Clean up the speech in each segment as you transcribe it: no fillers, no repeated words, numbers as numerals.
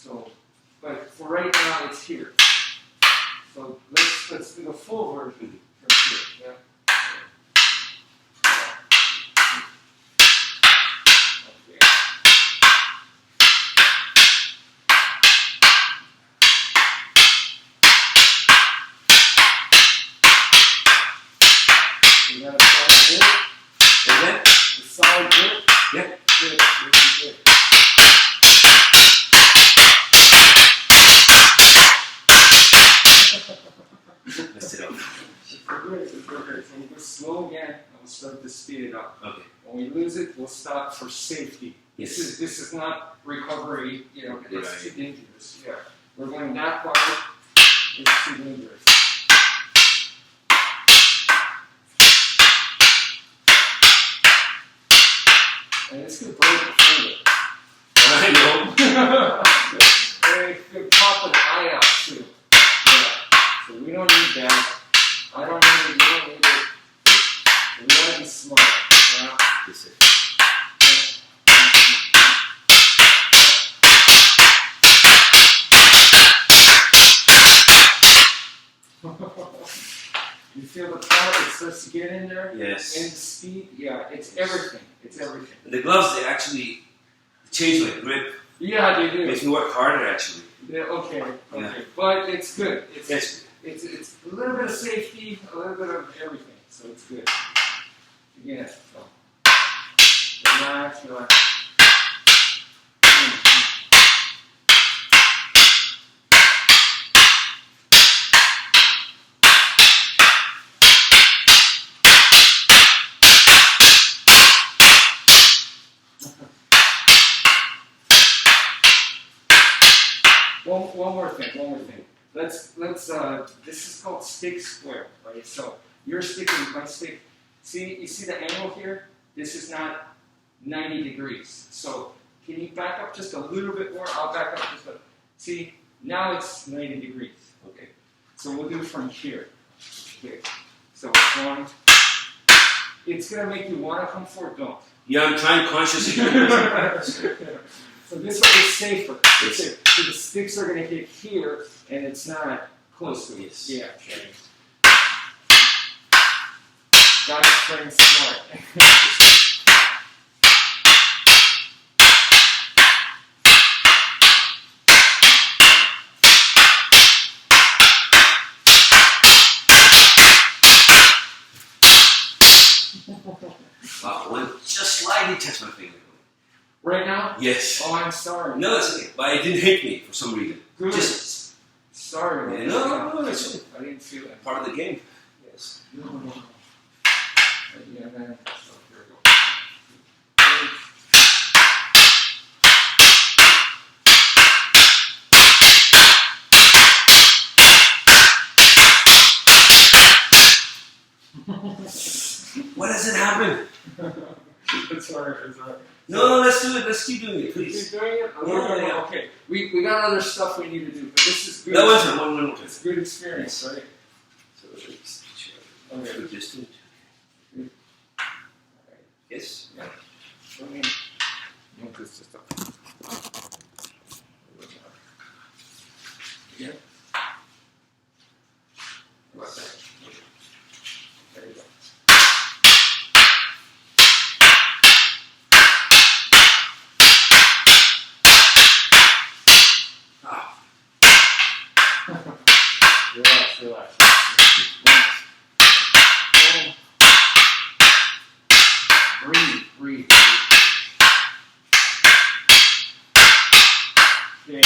So, but for right now, it's here. So let's do the full version from here. Yeah. Okay. You got a solid bit? And then? A solid bit? Yeah. Good. Good. Let's sit up. Great. So we'll go slow again, and we'll start to speed it up. Okay. When we lose it, we'll stop for safety. Yes. This is not recovery, it's Right. too dangerous. Yeah. We're going that far, it's too dangerous. And this could break the finger. I know. And it could pop an eye out too. Yeah. So we don't need that. I don't need it, you don't need it. We want to be smart. Yeah. Yes, sir. You feel the power that starts to get in there? Yes. And the speed? Yeah, it's everything. It's everything. And the gloves, they actually change my grip. Yeah, they do. Makes me work harder, actually. Yeah, okay. Yeah. But it's good. Yes. It's a little bit of safety, a little bit of everything. So it's good. Again, so relax. One more thing. Let's this is called stick square, right? So your stick and my stick. You see the angle here? This is not 90 degrees. So can you back up just a little bit more? I'll back up just a. See, now it's 90 degrees. Okay. So we'll do it from here. Okay. So one. It's gonna make you want to come forward. Don't. Yeah, I'm trying consciously. So this way is safer. Yes. So the sticks are going to hit here, and it's not close to it. Yes. Yeah. Okay. Gotta train smart. Wow, one just slightly touched my finger. Right now? Yes. Oh, I'm sorry. No, it's okay. But it didn't hit me for some reason. Good. Just Sorry. yeah, no, it's okay. I didn't feel it. Part of the game. Yes. No. Yeah, man. So here we go. Why does it happen? It's alright. No, let's do it. Let's keep doing it, Keep please. doing it? Yeah. Okay. We got other stuff we need to do, but this is good. No, one more time. It's a good experience, right? So let's Okay. do this too. Yes. Yeah. Let me move this just up. Yeah. Like that. There you go. Relax. Breathe. Okay.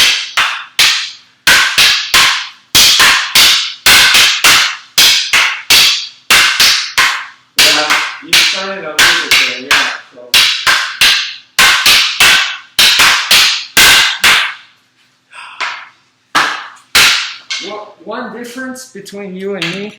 Yeah, you started a little bit there, yeah. So. Well, one difference between you and me